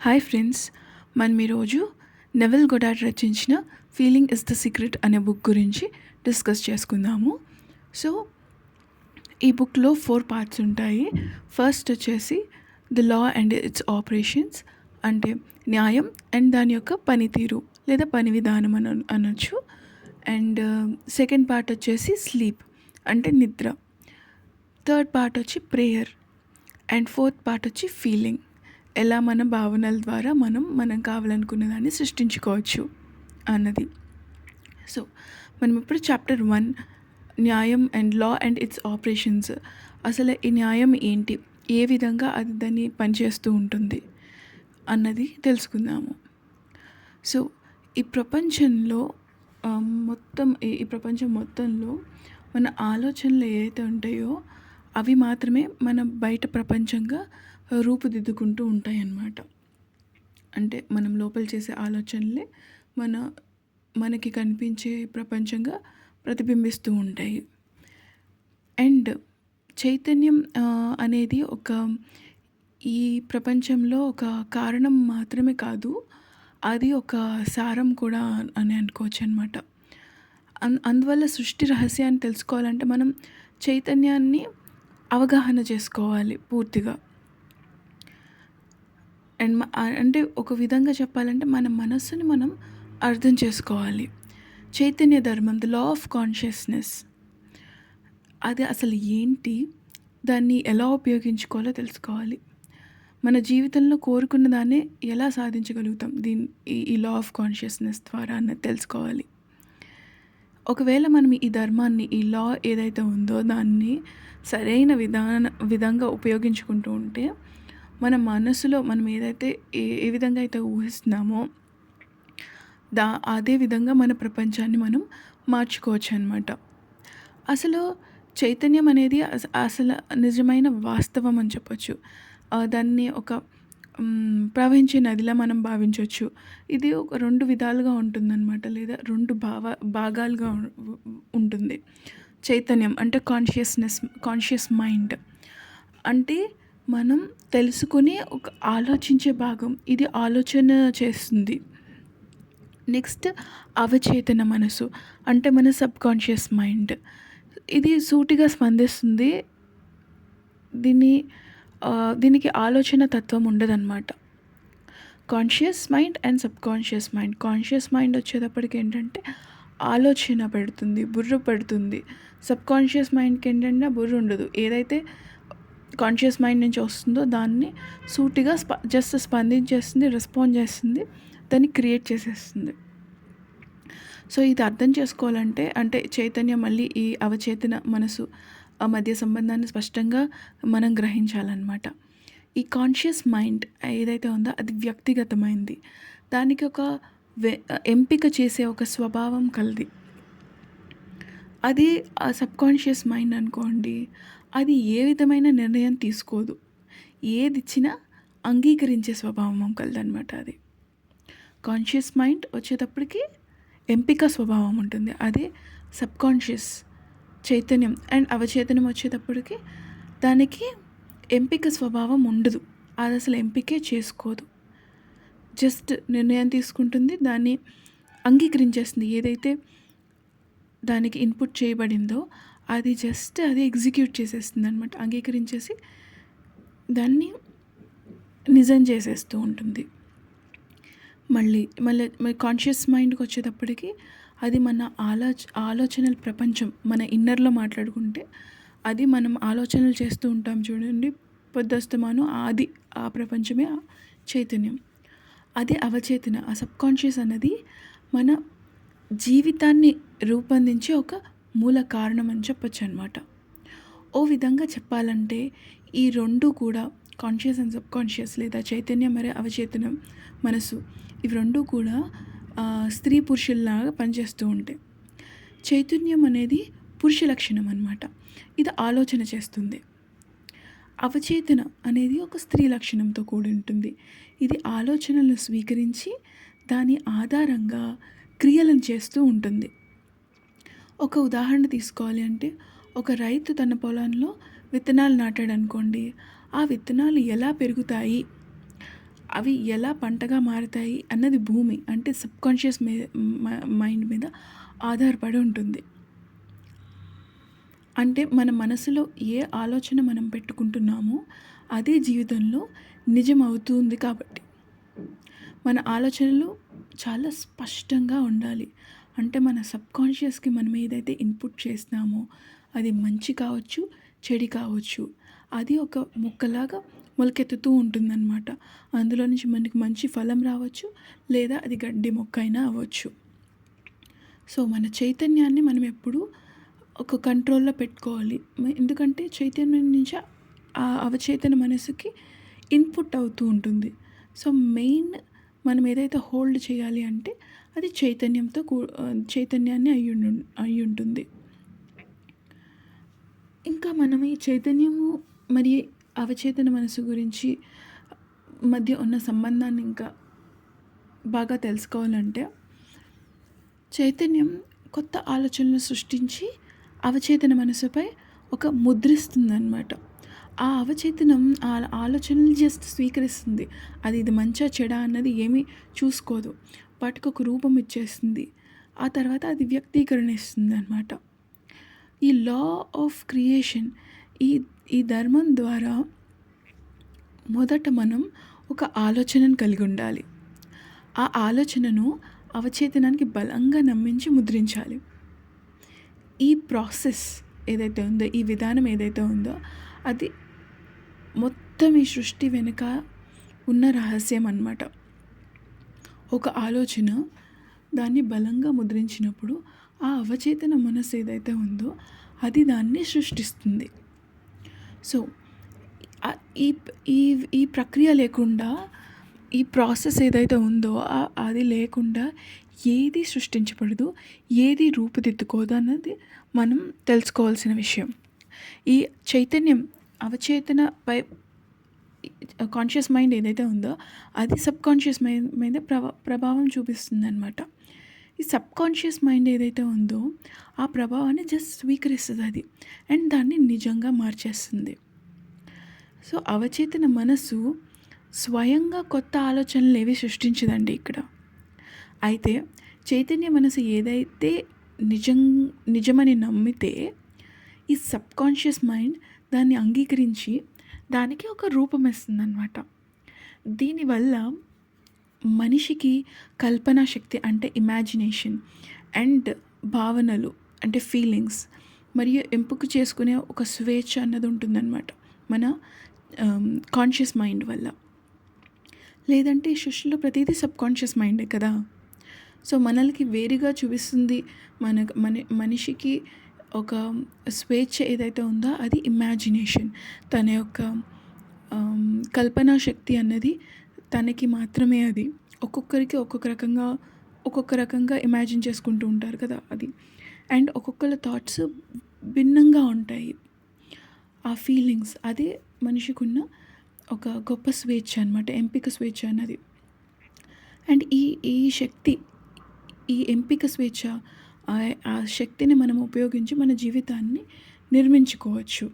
Hi friends, మనం ఈరోజు నెవెల్ Goddard రచించిన ఫీలింగ్ ఇస్ ద సీక్రెట్ అనే బుక్ గురించి డిస్కస్ చేసుకుందాము. సో ఈ బుక్లో 4 పార్ట్స్ ఉంటాయి. ఫస్ట్ వచ్చేసి the law and it's operations, అంటే న్యాయం అండ్ దాని యొక్క పనితీరు లేదా పని విధానం అనొచ్చు. అండ్ సెకండ్ పార్ట్ వచ్చేసి స్లీప్ అంటే నిద్ర. థర్డ్ పార్ట్ వచ్చి ప్రేయర్. అండ్ ఫోర్త్ పార్ట్ వచ్చి ఫీలింగ్, ఎలా మన భావనల ద్వారా మనం కావాలనుకున్న దాన్ని సృష్టించుకోవచ్చు అన్నది. సో మనం ఇప్పుడు చాప్టర్ 1, న్యాయం and law and it's operations. అసలు ఈ న్యాయం ఏంటి, ఏ విధంగా అది దాన్ని పనిచేస్తూ ఉంటుంది అన్నది తెలుసుకుందాము. సో ఈ ప్రపంచంలో ఈ ప్రపంచం మొత్తంలో మన ఆలోచనలు ఏవైతే ఉంటాయో అవి మాత్రమే మన బయట ప్రపంచంగా రూపుదిద్దుకుంటూ ఉంటాయి అన్నమాట. అంటే మనం లోపల చేసే ఆలోచనలే మనకి కనిపించే ప్రపంచంగా ప్రతిబింబిస్తూ ఉంటాయి. అండ్ చైతన్యం అనేది ఈ ప్రపంచంలో ఒక కారణం మాత్రమే కాదు, అది ఒక సారం కూడా అని అనుకోవచ్చు అనమాట. అందువల్ల సృష్టి రహస్యాన్ని తెలుసుకోవాలంటే మనం చైతన్యాన్ని అవగాహన చేసుకోవాలి పూర్తిగా. అండ్ అంటే ఒక విధంగా చెప్పాలంటే మన మనస్సుని మనం అర్థం చేసుకోవాలి. చైతన్య ధర్మం, ది లా ఆఫ్ కాన్షియస్నెస్, అది అసలు ఏంటి, దాన్ని ఎలా ఉపయోగించుకోవాలో తెలుసుకోవాలి. మన జీవితంలో కోరుకున్న దాన్ని ఎలా సాధించగలుగుతాం ఈ లా ఆఫ్ కాన్షియస్నెస్ ద్వారా అన్నది తెలుసుకోవాలి. ఒకవేళ మనం ఈ ధర్మాన్ని, ఈ లా ఏదైతే ఉందో దాన్ని సరైన విధంగా ఉపయోగించుకుంటూ ఉంటే మన మనసులో మనం ఏదైతే ఏ విధంగా అయితే ఊహిస్తున్నామో అదే విధంగా మన ప్రపంచాన్ని మనం మార్చుకోవచ్చు అన్నమాట. అసలు చైతన్యం అనేది అసలు నిజమైన వాస్తవం అని చెప్పొచ్చు. దాన్ని ఒక ప్రవహించే నదిలా మనం భావించవచ్చు. ఇది ఒక 2 విధాలుగా ఉంటుందన్నమాట, లేదా 2 భాగాలుగా ఉంటుంది. చైతన్యం అంటే కాన్షియస్ మైండ్ అంటే మనం తెలుసుకునే ఒక ఆలోచించే భాగం, ఇది ఆలోచన చేస్తుంది. నెక్స్ట్ అవచేతన మనసు అంటే మన సబ్కాన్షియస్ మైండ్, ఇది సూటిగా స్పందిస్తుంది. దీనికి ఆలోచన తత్వం ఉండదన్నమాట. Conscious mind and subconscious mind. Conscious mind వచ్చేటప్పటికి ఏంటంటే ఆలోచన పెడుతుంది, బుర్ర పెడుతుంది. సబ్కాన్షియస్ మైండ్కి ఏంటంటే బుర్ర ఉండదు. ఏదైతే కాన్షియస్ మైండ్ నుంచి వస్తుందో దాన్ని సూటిగా జస్ట్ స్పందించేస్తుంది, రెస్పాండ్ చేస్తుంది, దాన్ని క్రియేట్ చేసేస్తుంది. సో ఇది అర్థం చేసుకోవాలంటే అంటే చైతన్యం మళ్ళీ ఈ అవచేతన మనసు మధ్య సంబంధాన్ని స్పష్టంగా మనం గ్రహించాలన్నమాట. ఈ కాన్షియస్ మైండ్ ఏదైతే ఉందో అది వ్యక్తిగతమైంది. దానికి ఒక ఎంపిక చేసే ఒక స్వభావం కలది. అది ఆ సబ్కాన్షియస్ మైండ్ అనుకోండి, అది ఏ విధమైన నిర్ణయం తీసుకోదు, ఏది ఇచ్చినా అంగీకరించే స్వభావం కలదనమాట. అది కాన్షియస్ మైండ్ వచ్చేటప్పటికి ఎంపిక స్వభావం ఉంటుంది. అదే సబ్కాన్షియస్ చైతన్యం అండ్ అవచేతనం వచ్చేటప్పటికి దానికి ఎంపిక స్వభావం ఉండదు. అది అసలు ఎంపికే చేసుకోదు, జస్ట్ నిర్ణయం తీసుకుంటుంది, దాన్ని అంగీకరించేస్తుంది. ఏదైతే దానికి ఇన్పుట్ చేయబడిందో అది జస్ట్ అది ఎగ్జిక్యూట్ చేసేస్తుంది అనమాట. అంగీకరించేసి దాన్ని నిజం చేసేస్తూ ఉంటుంది. మళ్ళీ కాన్షియస్ మైండ్కి వచ్చేటప్పటికి అది మన ఆలోచనల ప్రపంచం. మన ఇన్నర్లో మాట్లాడుకుంటే అది మనం ఆలోచనలు చేస్తూ ఉంటాం చూడండి పొద్దస్తమాను, అది ఆ ప్రపంచమే చైతన్యం. అది అవచేతన, ఆ సబ్కాన్షియస్ అన్నది మన జీవితాన్ని రూపొందించే ఒక మూల కారణం అని చెప్పొచ్చు అనమాట. ఓ విధంగా చెప్పాలంటే ఈ 2 కూడా, కాన్షియస్ అండ్ సబ్కాన్షియస్ లేదా చైతన్యం మరియు అవచేతనం మనసు, ఇవి 2 కూడా స్త్రీ పురుషుల్లాగా పనిచేస్తూ ఉంటాయి. చైతన్యం అనేది పురుష లక్షణం అన్నమాట, ఇది ఆలోచన చేస్తుంది. అవచేతన అనేది ఒక స్త్రీ లక్షణంతో కూడి ఉంటుంది. ఇది ఆలోచనలను స్వీకరించి దాని ఆధారంగా క్రియలను చేస్తూ ఉంటుంది. ఒక ఉదాహరణ తీసుకోవాలి అంటే, ఒక రైతు తన పొలంలో విత్తనాలు నాటాడు అనుకోండి, ఆ విత్తనాలు ఎలా పెరుగుతాయి అవి ఎలా పంటగా మారతాయి అన్నది భూమి అంటే సబ్కాన్షియస్ మైండ్ మీద ఆధారపడి ఉంటుంది. అంటే మన మనసులో ఏ ఆలోచన మనం పెట్టుకుంటున్నామో అదే జీవితంలో నిజం అవుతుంది కాబట్టి మన ఆలోచనలు చాలా స్పష్టంగా ఉండాలి. అంటే మన సబ్కాన్షియస్కి మనం ఏదైతే ఇన్పుట్ చేస్తున్నామో అది మంచి కావచ్చు, చెడు కావచ్చు, అది ఒక మొక్కలాగా మొలకెత్తుతూ ఉంటుందన్నమాట. అందులో నుంచి మనకి మంచి ఫలం రావచ్చు, లేదా అది గడ్డి మొక్క అయినా అవ్వచ్చు. సో మన చైతన్యాన్ని మనం ఎప్పుడూ ఒక కంట్రోల్లో పెట్టుకోవాలి. ఎందుకంటే చైతన్యం నుంచి ఆ అవచేతన మనసుకి ఇన్పుట్ అవుతూ ఉంటుంది. సో మెయిన్ మనం ఏదైతే హోల్డ్ చేయాలి అంటే అది చైతన్యాన్ని అయి ఉంటుంది. ఇంకా మనం ఈ చైతన్యము మరి అవచేతన మనసు గురించి మధ్య ఉన్న సంబంధాన్ని ఇంకా బాగా తెలుసుకోవాలంటే చైతన్యం కొత్త ఆలోచనలు సృష్టించి అవచేతన మనసుపై ఒక ముద్రిస్తుందన్నమాట. ఆ అవచేతనం ఆ ఆలోచనలు జస్ట్ స్వీకరిస్తుంది. అది ఇది మంచా చెడా అన్నది ఏమీ చూసుకోదు. వాటికి ఒక రూపం ఇచ్చేస్తుంది. ఆ తర్వాత అది వ్యక్తీకరణ ఇస్తుంది అనమాట. ఈ లా ఆఫ్ క్రియేషన్ ఈ ఈ ధర్మం ద్వారా మొదట మనం ఒక ఆలోచనను కలిగి ఉండాలి. ఆ ఆలోచనను అవచేతనానికి బలంగా నమ్మించి ముద్రించాలి. ఈ ప్రాసెస్ ఏదైతే ఉందో, ఈ విధానం ఏదైతే ఉందో అది మొత్తం ఈ సృష్టి వెనుక ఉన్న రహస్యం అన్నమాట. ఒక ఆలోచన దాన్ని బలంగా ముద్రించినప్పుడు ఆ అవచేతన మనసు ఏదైతే ఉందో అది దాన్ని సృష్టిస్తుంది. సో ఈ ఈ ఈ ప్రక్రియ లేకుండా, ఈ ప్రాసెస్ ఏదైతే ఉందో అది లేకుండా ఏది సృష్టించబడదు, ఏది రూపుదిద్దుకోదు అన్నది మనం తెలుసుకోవాల్సిన విషయం. ఈ చైతన్యం అవచేతనపై కాన్షియస్ మైండ్ ఏదైతే ఉందో అది సబ్కాన్షియస్ మైండ్ మీద ప్రభావం చూపిస్తుందన్నమాట. ఈ సబ్కాన్షియస్ మైండ్ ఏదైతే ఉందో ఆ ప్రభావాన్ని జస్ట్ స్వీకరిస్తుంది అది, అండ్ దాన్ని నిజంగా మార్చేస్తుంది. సో అవచేతన మనసు స్వయంగా కొత్త ఆలోచనలు ఏవి సృష్టించదండి ఇక్కడ. అయితే చైతన్య మనసు ఏదైతే నిజమని నమ్మితే ఈ సబ్కాన్షియస్ మైండ్ దాన్ని అంగీకరించి దానికి ఒక రూపం ఇస్తుందన్నమాట. దీనివల్ల మనిషికి కల్పనా శక్తి అంటే ఇమాజినేషన్ అండ్ భావనలు అంటే ఫీలింగ్స్ మరియు ఎంపిక చేసుకునే ఒక స్వేచ్ఛ అన్నది ఉంటుందన్నమాట మన కాన్షియస్ మైండ్ వల్ల. లేదంటే ఈ సృష్టిలో ప్రతిదీ సబ్కాన్షియస్ మైండే కదా. సో మనల్కి వేరుగా చూపిస్తుంది మనిషికి ఒక స్వేచ్ఛ ఏదైతే ఉందో అది ఇమాజినేషన్. తన యొక్క కల్పనా శక్తి అన్నది తనకి మాత్రమే అది. ఒక్కొక్కరికి ఒక్కొక్క రకంగా ఇమాజిన్ చేసుకుంటూ ఉంటారు కదా అది. అండ్ ఒక్కొక్కళ్ళ థాట్స్ భిన్నంగా ఉంటాయి. ఆ ఫీలింగ్స్ అదే మనిషికి ఉన్న ఒక గొప్ప స్వేచ్ఛ అనమాట, ఎంపిక స్వేచ్ఛ అన్నది. అండ్ ఈ శక్తి, ఈ ఎంపిక స్వేచ్ఛ, ఆ శక్తిని మనం ఉపయోగించి మన జీవితాన్ని నిర్మించుకోవచ్చు.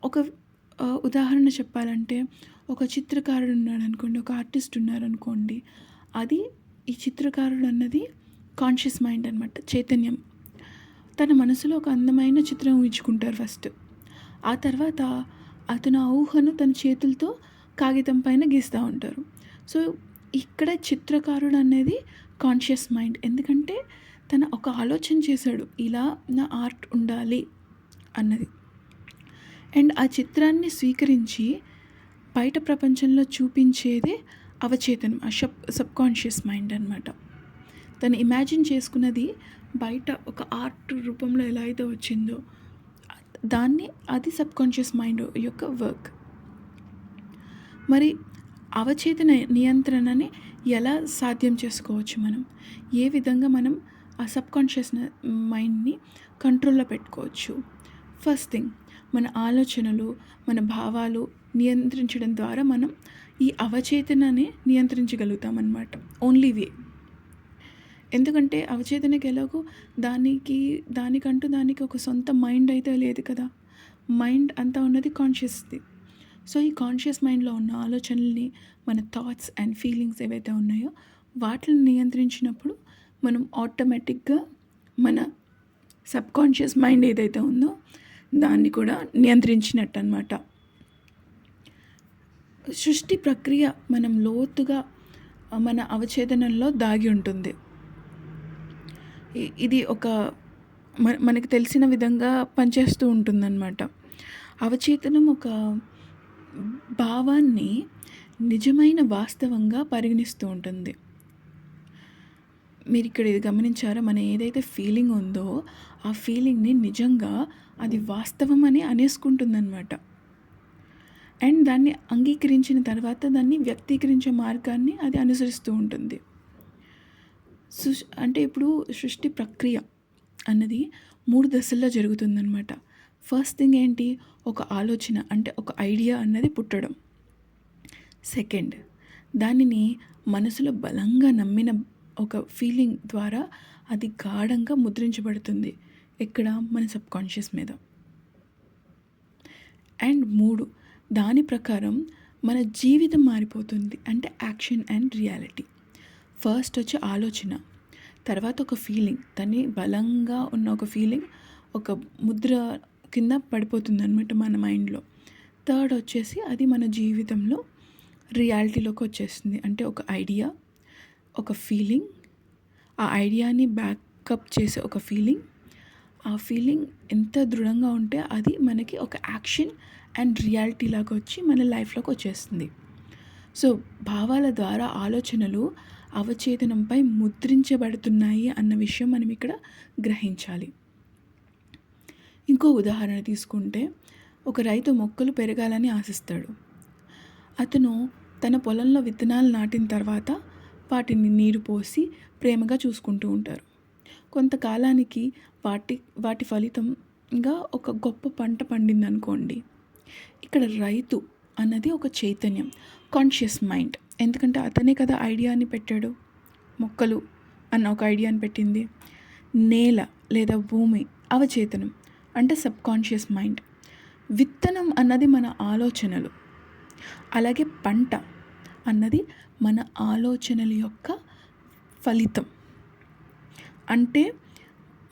ఒక ఉదాహరణ చెప్పాలంటే ఒక చిత్రకారుడు ఉన్నాడు అనుకోండి, ఒక ఆర్టిస్ట్ ఉన్నారనుకోండి, అది ఈ చిత్రకారుడు అన్నది కాన్షియస్ మైండ్ అనమాట, చైతన్యం. తన మనసులో ఒక అందమైన చిత్రం ఊహించుకుంటారు ఫస్ట్. ఆ తర్వాత అతను ఆ ఊహను తన చేతులతో కాగితం పైన గీస్తూ ఉంటారు. సో ఇక్కడ చిత్రకారుడు అనేది కాన్షియస్ మైండ్. ఎందుకంటే తన ఒక ఆలోచన చేశాడు, ఇలా నా ఆర్ట్ ఉండాలి అన్నది. అండ్ ఆ చిత్రాన్ని స్వీకరించి బయట ప్రపంచంలో చూపించేదే అవచేతనం, ఆ సబ్కాన్షియస్ మైండ్ అనమాట. తను ఇమాజిన్ చేసుకున్నది బయట ఒక ఆర్ట్ రూపంలో ఎలా అయితే వచ్చిందో అది సబ్కాన్షియస్ మైండ్ యొక్క వర్క్. మరి అవచేతన నియంత్రణని ఎలా సాధ్యం చేసుకోవచ్చు మనం? ఏ విధంగా మనం ఆ సబ్కాన్షియస్ మైండ్ని కంట్రోల్లో పెట్టుకోవచ్చు? ఫస్ట్ థింగ్, మన ఆలోచనలు, మన భావాలు నియంత్రించడం ద్వారా మనం ఈ అవచేతనని నియంత్రించగలుగుతాం అన్నమాట. Only way. ఎందుకంటే అవచేతనకి ఎలాగో దానికి ఒక సొంత మైండ్ అయితే లేదు కదా. మైండ్ అంతా ఉన్నది కాన్షియస్ది. సో ఈ కాన్షియస్ మైండ్లో ఉన్న ఆలోచనల్ని, మన థాట్స్ అండ్ ఫీలింగ్స్ ఏవైతే ఉన్నాయో వాటిని నియంత్రించినప్పుడు మనం ఆటోమేటిక్గా మన సబ్కాన్షియస్ మైండ్ ఏదైతే ఉందో దాన్ని కూడా నియంత్రించినట్టు అనమాట. సృష్టి ప్రక్రియ మనం లోతుగా మన అవచేతనంలో దాగి ఉంటుంది. ఇది ఒక మనకి తెలిసిన విధంగా పనిచేస్తూ ఉంటుందన్నమాట. అవచేతనం ఒక భావాన్ని నిజమైన వాస్తవంగా పరిగణిస్తూ ఉంటుంది. మీరు ఇక్కడ ఇది గమనించారా? మన ఏదైతే ఫీలింగ్ ఉందో ఆ ఫీలింగ్ని నిజంగా అది వాస్తవం అని అనేసుకుంటుందన్నమాట. అండ్ దాన్ని అంగీకరించిన తర్వాత దాన్ని వ్యక్తీకరించే మార్గాన్ని అది అనుసరిస్తూ ఉంటుంది. అంటే ఇప్పుడు సృష్టి ప్రక్రియ అన్నది 3 దశల్లో జరుగుతుందన్నమాట. ఫస్ట్ థింగ్ ఏంటి? ఒక ఆలోచన అంటే ఒక ఐడియా అన్నది పుట్టడం. సెకండ్, దానిని మనసులో బలంగా నమ్మిన ఒక ఫీలింగ్ ద్వారా అది గాఢంగా ముద్రించబడుతుంది. ఎక్కడ? మన సబ్కాన్షియస్ మీద. అండ్ 3, దాని ప్రకారం మన జీవితం మారిపోతుంది. అంటే యాక్షన్ అండ్ రియాలిటీ. ఫస్ట్ వచ్చి ఆలోచన, తర్వాత ఒక ఫీలింగ్, దాన్ని బలంగా ఉన్న ఒక ఫీలింగ్ ఒక ముద్ర కింద పడిపోతుంది అనమాట మన మైండ్లో. థర్డ్ వచ్చేసి అది మన జీవితంలో రియాలిటీలోకి వచ్చేస్తుంది. అంటే ఒక ఐడియా, ఒక ఫీలింగ్, ఆ ఐడియాని బ్యాకప్ చేసే ఒక ఫీలింగ్, ఆ ఫీలింగ్ ఎంత దృఢంగా ఉంటే అది మనకి ఒక యాక్షన్ అండ్ రియాలిటీ లాగా వచ్చి మన లైఫ్లోకి వచ్చేస్తుంది. సో భావాల ద్వారా ఆలోచనలు అవచేతనంపై ముద్రించబడుతున్నాయి అన్న విషయం మనం ఇక్కడ గ్రహించాలి. ఇంకో ఉదాహరణ తీసుకుంటే, ఒక రైతు మొక్కలు పెరగాలని ఆశిస్తాడు. అతను తన పొలంలో విత్తనాలు నాటిన తర్వాత వాటిని నీరు పోసి ప్రేమగా చూసుకుంటూ ఉంటారు. కొంతకాలానికి వాటి ఫలితంగా ఒక గొప్ప పంట పండిందనుకోండి. ఇక్కడ రైతు అన్నది ఒక చైతన్యం, కాన్షియస్ మైండ్. ఎందుకంటే అతనే కదా ఐడియాని పెట్టాడు. మొక్కలు అన్న ఒక ఐడియాని పెట్టింది. నేల లేదా భూమి అవచేతనం అంటే సబ్కాన్షియస్ మైండ్. విత్తనం అన్నది మన ఆలోచనలు. అలాగే పంట అన్నది మన ఆలోచనల యొక్క ఫలితం. అంటే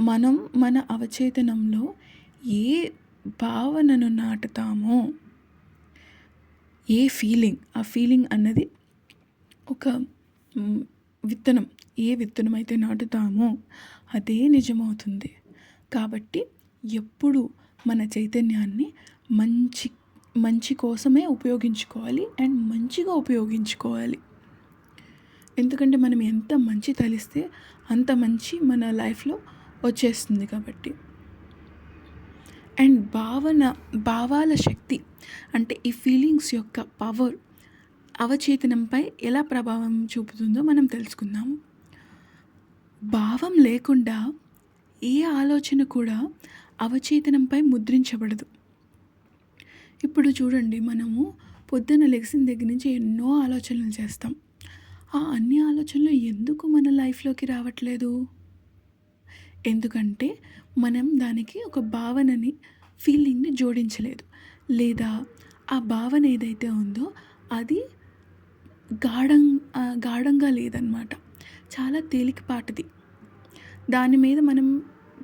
మనం మన అవచేతనంలో ఏ భావనను నాటుతామో, ఏ ఫీలింగ్, ఆ ఫీలింగ్ అన్నది ఒక విత్తనం. ఏ విత్తనం అయితే నాటుతామో అదే నిజమవుతుంది. కాబట్టి ఎప్పుడు మన చైతన్యాన్ని మంచి కోసమే ఉపయోగించుకోవాలి అండ్ మంచిగా ఉపయోగించుకోవాలి. ఎందుకంటే మనం ఎంత మంచి తలిస్తే అంత మంచి మన లైఫ్లో వచ్చేస్తుంది కాబట్టి. అండ్ భావాల శక్తి అంటే ఈ ఫీలింగ్స్ యొక్క పవర్ అవచేతనంపై ఎలా ప్రభావం చూపుతుందో మనం తెలుసుకుందాం. భావం లేకుండా ఏ ఆలోచన కూడా అవచేతనంపై ముద్రించబడదు. ఇప్పుడు చూడండి, మనము పొద్దున్న లెగిసిన దగ్గర నుంచి ఎన్నో ఆలోచనలు చేస్తాం. ఆ అన్ని ఆలోచనలు ఎందుకు మన లైఫ్లోకి రావట్లేదు? ఎందుకంటే మనం దానికి ఒక భావనని, ఫీలింగ్ని జోడించలేదు, లేదా ఆ భావన ఏదైతే ఉందో అది గాఢంగా లేదన్నమాట. చాలా తేలికపాటిది. దాని మీద మనం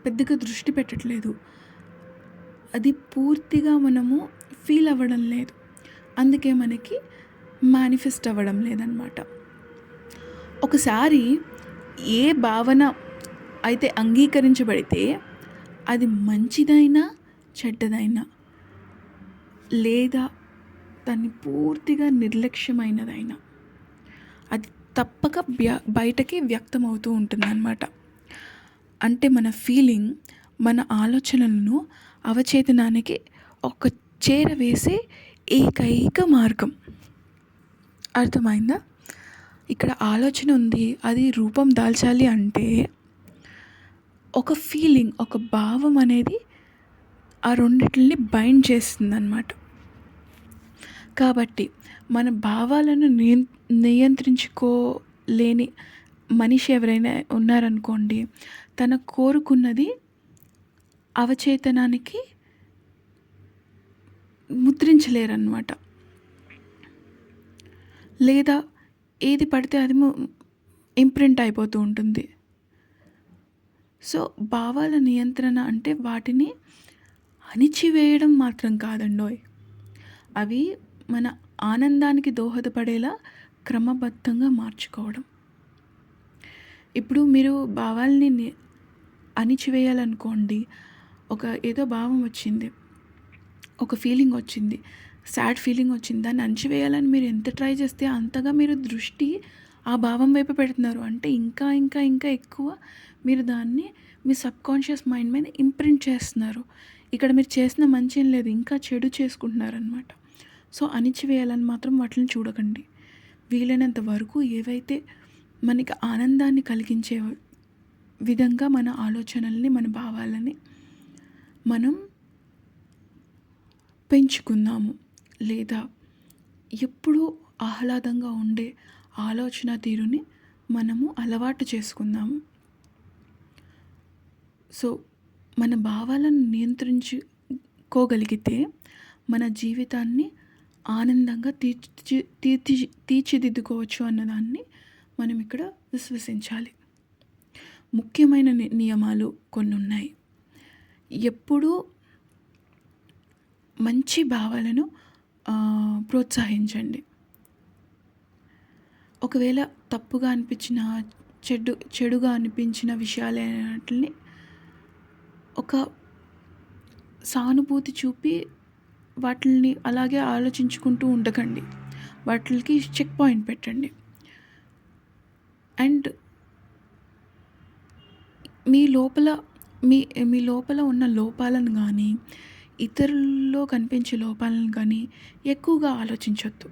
పెద్దగా దృష్టి పెట్టట్లేదు. అది పూర్తిగా మనము ఫీల్ అవ్వడం లేదు. అందుకే మనకి మేనిఫెస్ట్ అవ్వడం లేదన్నమాట. ఒకసారి ఏ భావన అయితే అంగీకరించబడితే అది మంచిదైనా చెడ్డదైనా, లేదా దాన్ని పూర్తిగా నిర్లక్ష్యమైనదైనా, అది తప్పక బయటకి వ్యక్తమవుతూ ఉంటుందన్నమాట. అంటే మన ఫీలింగ్ మన ఆలోచనలను అవచేతనానికి ఒక చేరవేసే ఏకైక మార్గం. అర్థమైందా? ఇక్కడ ఆలోచన ఉంది, అది రూపం దాల్చాలి అంటే ఒక ఫీలింగ్, ఒక భావం అనేది ఆ రెండిటిని బైండ్ చేస్తుందన్నమాట. కాబట్టి మన భావాలను నియంత్రించుకోలేని మనిషి ఎవరైనా ఉన్నారనుకోండి, తన కోరుకున్నది అవచేతనానికి ముద్రించలేరన్నమాట. లేదా ఏది పడితే అది ఇంప్రింట్ అయిపోతూ ఉంటుంది. సో, భావాల నియంత్రణ అంటే వాటిని అణిచివేయడం మాత్రం కాదండోయ్! అవి మన ఆనందానికి దోహదపడేలా క్రమబద్ధంగా మార్చుకోవడం. ఇప్పుడు మీరు భావాల్ని అణిచివేయాలనుకోండి. ఏదో భావం వచ్చింది. ఒక ఫీలింగ్ వచ్చింది. సాడ్ ఫీలింగ్ వచ్చింది. దాన్ని అణిచివేయాలని మీరు ఎంత ట్రై చేస్తే అంతగా మీరు దృష్టి ఆ భావం వైపు పెడుతున్నారు. అంటే ఇంకా, ఇంకా, ఇంకా ఎక్కువ మీరు దాన్ని మీ సబ్‌కాన్షియస్ మైండ్ మీద ఇంప్రింట్ చేస్తున్నారు. ఇక్కడ మీరు చేసిన మంచేం లేదు. ఇంకా చెడు చేసుకుంటున్నారనమాట. సో, అణిచివేయాలని మాత్రం వాటిని చూడకండి. వీలైనంత వరకు ఏవైతే మనకి ఆనందాన్ని కలిగించే విధంగా మన ఆలోచనల్ని, మన భావాలని మనం పెంచుకుందాము. లేదా ఎప్పుడూ ఆహ్లాదంగా ఉండే ఆలోచన తీరుని మనము అలవాటు చేసుకుందాము. సో, మన భావాలను నియంత్రించుకోగలిగితే మన జీవితాన్ని ఆనందంగా తీర్చిదిద్దుకోవచ్చు అన్నదాన్ని మనం ఇక్కడ విశ్వసించాలి. ముఖ్యమైన నియమాలు కొన్నున్నాయి. ఎప్పుడూ మంచి భావాలను ప్రోత్సహించండి. ఒకవేళ తప్పుగా అనిపించిన, చెడుగా అనిపించిన విషయాలన్నిటిని ఒక సానుభూతి చూపి వాటిల్ని అలాగే ఆలోచించుకుంటూ ఉండకండి. వాటికి చెక్ పాయింట్ పెట్టండి. అండ్ మీ లోపల ఉన్న లోపాలను కానీ, ఇతరుల్లో కనిపించే లోపాలను కానీ ఎక్కువగా ఆలోచించొద్దు.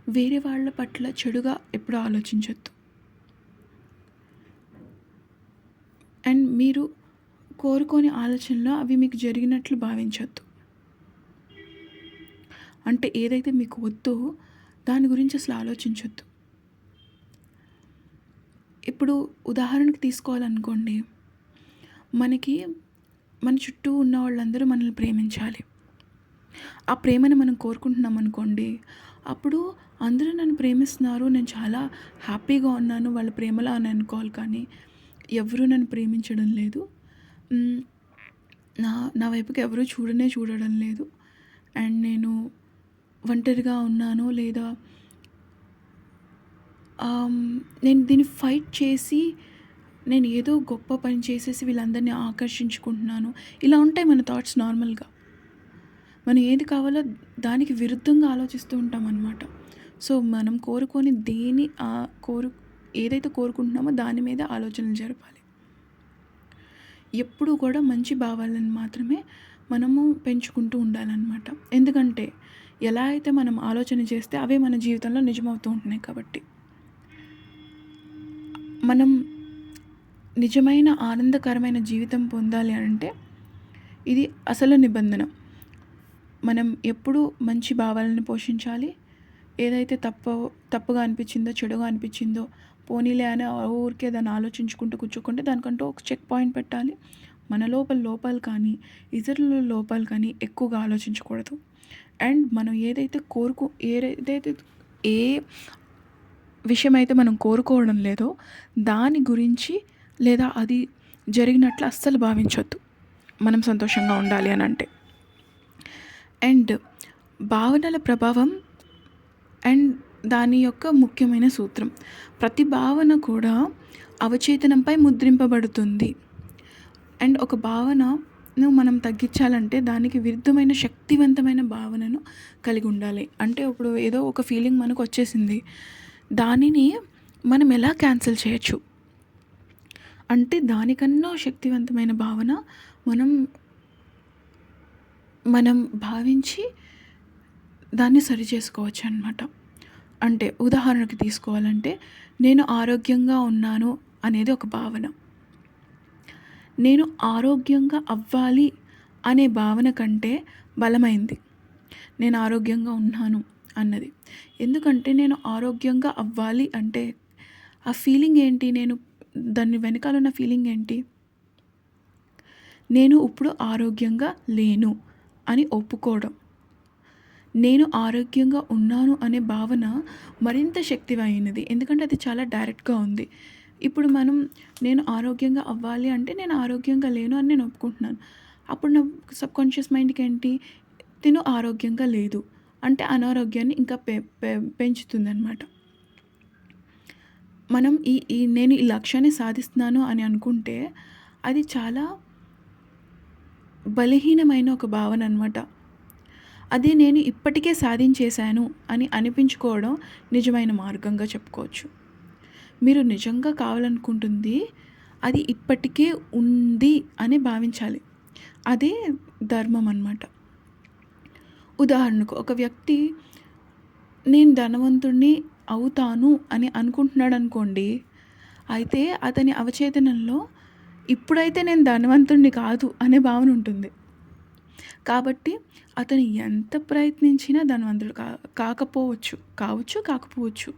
వేరే వాళ్ళ పట్ల చెడుగా ఎప్పుడూ ఆలోచించొద్దు. అండ్ మీరు కోరుకోని ఆలోచనలో అవి మీకు జరిగినట్లు భావించొద్దు. అంటే ఏదైతే మీకు వద్దో దాని గురించి అసలు ఆలోచించొద్దు. ఇప్పుడు ఉదాహరణకు తీసుకోవాలనుకోండి, మన చుట్టూ ఉన్న వాళ్ళందరూ మనల్ని ప్రేమించాలి. ఆ ప్రేమను మనం కోరుకుంటున్నాం అనుకోండి, అప్పుడు అందరూ నన్ను ప్రేమిస్తున్నారు, నేను చాలా హ్యాపీగా ఉన్నాను వాళ్ళ ప్రేమలో అని అనుకోవాలి. కానీ ఎవరూ నన్ను ప్రేమించడం లేదు, నా వైపుకి ఎవరూ చూడడం లేదు, అండ్ నేను ఒంటరిగా ఉన్నాను, లేదా నేను దీన్ని ఫైట్ చేసి నేను ఏదో గొప్ప పని చేసేసి వీళ్ళందరినీ ఆకర్షించుకుంటున్నాను. ఇలా ఉంటాయి మన థాట్స్ నార్మల్గా. మనం ఏది కావాలో దానికి విరుద్ధంగా ఆలోచిస్తూ ఉంటాం అన్నమాట. సో, మనం కోరుకొని ఏదైతే కోరుకుంటున్నామో దాని మీద ఆలోచనలు జరపాలి. ఎప్పుడూ కూడా మంచి భావాలను మాత్రమే మనము పెంచుకుంటూ ఉండాలన్నమాట. ఎందుకంటే ఎలా అయితే మనం ఆలోచన చేస్తే అవే మన జీవితంలో నిజమవుతూ ఉంటున్నాయి కాబట్టి. మనం నిజమైన ఆనందకరమైన జీవితం పొందాలి అంటే ఇది అసలు నిబంధన. మనం ఎప్పుడూ మంచి భావాలను పోషించాలి. ఏదైతే తప్పుగా అనిపించిందో, చెడుగా అనిపించిందో పోనీలే అని ఊరికే దాన్ని ఆలోచించుకుంటూ కూర్చోకుంటే దానికంటూ ఒక చెక్ పాయింట్ పెట్టాలి. మన లోపాలు కానీ, ఇతరుల లోపాలు కానీ ఎక్కువగా ఆలోచించకూడదు. అండ్ మనం ఏదైతే ఏ విషయం అయితే మనం కోరుకోవడం లేదో దాని గురించి లేదా అది జరిగినట్లు అస్సలు భావించొద్దు, మనం సంతోషంగా ఉండాలి అని అంటే. అండ్ భావనల ప్రభావం అండ్ దాని యొక్క ముఖ్యమైన సూత్రం, ప్రతి భావన కూడా అవచేతనంపై ముద్రింపబడుతుంది. అండ్ ఒక భావనను మనం తగ్గించాలంటే దానికి విరుద్ధమైన శక్తివంతమైన భావనను కలిగి ఉండాలి. అంటే ఇప్పుడు ఏదో ఒక ఫీలింగ్ మనకు వచ్చేసింది, దానిని మనం ఎలా క్యాన్సిల్ చేయొచ్చు అంటే దానికన్నా శక్తివంతమైన భావన మనం భావించి దాన్ని సరి చేసుకోవచ్చు అన్నమాట. అంటే ఉదాహరణకు తీసుకోవాలంటే, నేను ఆరోగ్యంగా ఉన్నాను అనేది ఒక భావన. నేను ఆరోగ్యంగా అవ్వాలి అనే భావన కంటే బలమైంది నేను ఆరోగ్యంగా ఉన్నాను అన్నది. ఎందుకంటే నేను ఆరోగ్యంగా అవ్వాలి అంటే ఆ ఫీలింగ్ ఏంటి, దాని వెనకాల ఉన్న ఫీలింగ్ ఏంటి, నేను ఇప్పుడు ఆరోగ్యంగా లేను అని ఒప్పుకోవడం. నేను ఆరోగ్యంగా ఉన్నాను అనే భావన మరింత శక్తివైనది. ఎందుకంటే అది చాలా డైరెక్ట్‌గా ఉంది. ఇప్పుడు మనం నేను ఆరోగ్యంగా అవ్వాలి అంటే నేను ఆరోగ్యంగా లేను అని నేను ఒప్పుకుంటున్నాను. అప్పుడు నా సబ్‌కాన్షియస్ మైండ్‌కేంటి తిను ఆరోగ్యంగా లేదు. అంటే అనారోగ్యాన్ని ఇంకా పె పె పెంచుతుందనమాట. మనం ఈ ఈ నేను ఈ లక్ష్యాన్ని సాధిస్తున్నాను అని అనుకుంటే అది చాలా బలహీనమైన ఒక భావన అనమాట. అదే నేను ఇప్పటికే సాధించేశాను అని అనిపించుకోవడం నిజమైన మార్గంగా చెప్పుకోవచ్చు. మీరు నిజంగా కావాలనుకుంటుంది అది ఇప్పటికే ఉంది అని భావించాలి. అదే ధర్మం అనమాట. ఉదాహరణకు ఒక వ్యక్తి నేను ధనవంతుడిని అవుతాను అని అనుకుంటున్నాడనుకోండి. అయితే అతని అవచేతనంలో ఇప్పుడైతే నేను ధనవంతుడిని కాదు అనే భావన ఉంటుంది. కాబట్టి అతను ఎంత ప్రయత్నించినా ధనవంతుడు కాకపోవచ్చు. కావచ్చు, కాకపోవచ్చు.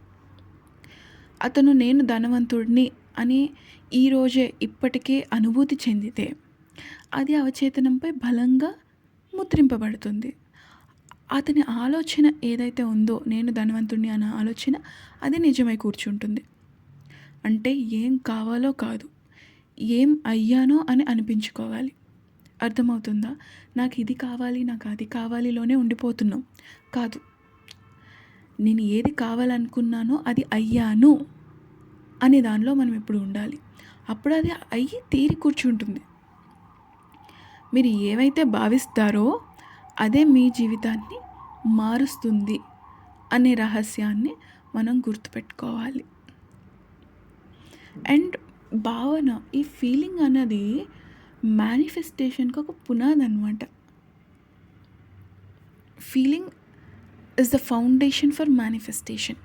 అతను నేను ధనవంతుడిని అని ఈరోజే ఇప్పటికే అనుభూతి చెందితే అది అవచేతనంపై బలంగా ముద్రింపబడుతుంది. అతని ఆలోచన ఏదైతే ఉందో నేను ధనవంతుడిని అన్న ఆలోచన అది నిజమై కూర్చుంటుంది. అంటే ఏం కావాలో కాదు, ఏం అయ్యానో అని అనిపించుకోవాలి. అర్థమవుతుందా? నాకు ఇది కావాలి, నాకు అది కావాలిలోనే ఉండిపోతున్నాం. కాదు. నేను ఏది కావాలనుకున్నానో అది అయ్యాను అనే దానిలో మనం ఇప్పుడు ఉండాలి. అప్పుడు అది అయ్యి తీరి కూర్చుంటుంది. మీరు ఏవైతే భావిస్తారో అదే మీ జీవితాన్ని మారుస్తుంది అనే రహస్యాన్ని మనం గుర్తుపెట్టుకోవాలి. అండ్ భావన ఈ ఫీలింగ్ అన్నది మేనిఫెస్టేషన్‌కి ఒక పునాది అనమాట. Feeling is the foundation for manifestation.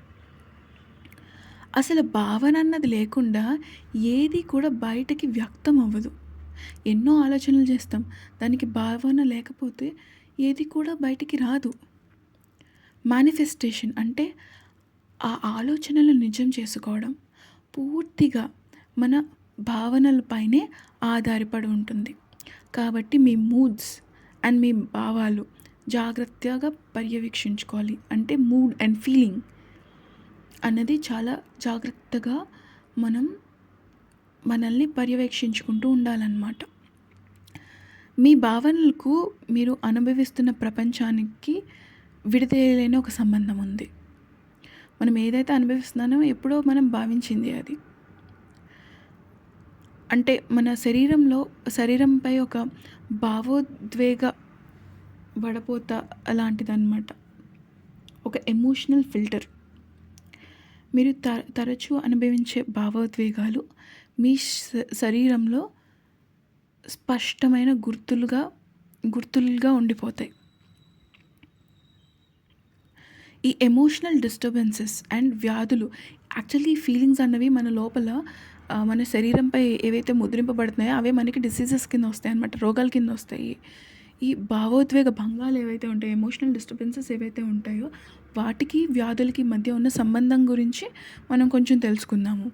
అసలు భావన అన్నది లేకుండా ఏది కూడా బయటకి వ్యక్తం అవ్వదు. ఎన్నో ఆలోచనలు చేస్తాం. దానికి భావన లేకపోతే ఏది కూడా బయటికి రాదు. మేనిఫెస్టేషన్ అంటే ఆ ఆలోచనలు నిజం చేసుకోవడం పూర్తిగా మన భావనలపైనే ఆధారపడి ఉంటుంది. కాబట్టి మీ మూడ్స్ అండ్ మీ భావాలు జాగ్రత్తగా పర్యవేక్షించుకోవాలి. అంటే మూడ్ అండ్ ఫీలింగ్ అన్నది చాలా జాగ్రత్తగా మనం మనల్ని పర్యవేక్షించుకుంటూ ఉండాలన్నమాట. మీ భావనలకు మీరు అనుభవిస్తున్న ప్రపంచానికి విడదీయలేని ఒక సంబంధం ఉంది. మనం ఏదైతే అనుభవిస్తున్నామో ఎప్పుడో మనం భావించింది అది. అంటే మన శరీరంపై ఒక భావోద్వేగ వడపోత అలాంటిదన్నమాట. ఒక ఎమోషనల్ ఫిల్టర్. మీరు తరచూ అనుభవించే భావోద్వేగాలు మీ శరీరంలో స్పష్టమైన గుర్తులుగా ఉండిపోతాయి. ఈ ఎమోషనల్ డిస్టర్బెన్సెస్ అండ్ వ్యాధులు యాక్చువల్లీ ఫీలింగ్స్ అన్నవి మన లోపల మన శరీరంపై ఏవైతే ముద్రింపబడుతున్నాయో అవే మనకి డిసీజెస్ కింద వస్తాయి అన్నమాట. రోగాల కింద వస్తాయి. ఈ భావోద్వేగ భంగాలు ఏవైతే ఉంటాయో, ఎమోషనల్ డిస్టర్బెన్సెస్ ఏవైతే ఉంటాయో వాటికి వ్యాధులకి మధ్య ఉన్న సంబంధం గురించి మనం కొంచెం తెలుసుకుందాము.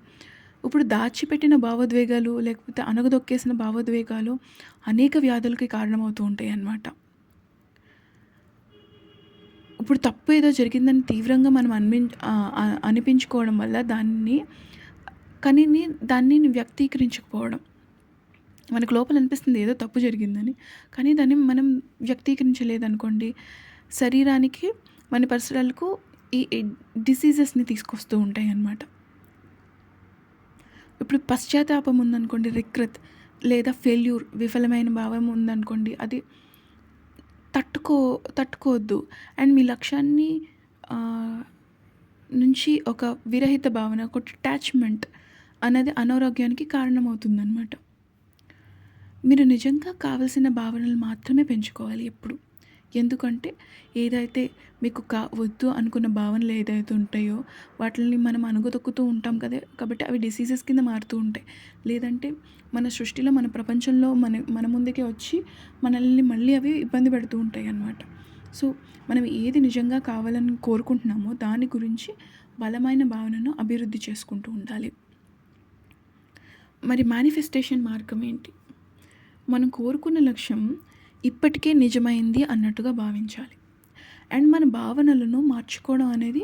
ఇప్పుడు దాచిపెట్టిన భావోద్వేగాలు లేకపోతే అణగదొక్కేసిన భావోద్వేగాలు అనేక వ్యాధులకి కారణమవుతూ ఉంటాయి అన్నమాట. ఇప్పుడు తప్పు ఏదో జరిగిందని తీవ్రంగా మనం అనిపించుకోవడం వల్ల దాన్ని వ్యక్తీకరించకపోవడం. మనకు లోపల అనిపిస్తుంది ఏదో తప్పు జరిగిందని. కానీ దాన్ని మనం వ్యక్తీకరించలేదనుకోండి, శరీరానికి మన పరిసరాలకు ఈ డిసీజెస్‌ని తీసుకొస్తూ ఉంటాయన్నమాట. ఇప్పుడు పశ్చాత్తాపం ఉందనుకోండి, రిగ్రెట్ లేదా ఫెయిల్యూర్ విఫలమైన భావం ఉందనుకోండి, అది తట్టుకోవద్దు. అండ్ మీ లక్ష్యాన్ని నుంచి ఒక విరహిత భావన, ఒక డిటాచ్‌మెంట్ అనేది అనారోగ్యానికి కారణమవుతుందన్నమాట. మీరు నిజంగా కావాల్సిన భావనలు మాత్రమే పెంచుకోవాలి ఎప్పుడు. ఎందుకంటే ఏదైతే మీకు వద్దు అనుకున్న భావనలు ఏదైతే ఉంటాయో వాటిని మనం అణగదొక్కుతూ ఉంటాం కదా. కాబట్టి అవి డిసీజెస్ కింద మారుతూ ఉంటాయి. లేదంటే మన సృష్టిలో, మన ప్రపంచంలో మన ముందుకే వచ్చి మనల్ని మళ్ళీ అవి ఇబ్బంది పెడుతూ ఉంటాయి అన్నమాట. సో మనం ఏది నిజంగా కావాలని కోరుకుంటున్నామో దాని గురించి బలమైన భావనను అభివృద్ధి చేసుకుంటూ ఉండాలి. మరి మేనిఫెస్టేషన్ మార్గం ఏంటి? మనం కోరుకున్న లక్ష్యం ఇప్పటికే నిజమైంది అన్నట్టుగా భావించాలి. అండ్ మన భావనలను మార్చుకోవడం అనేది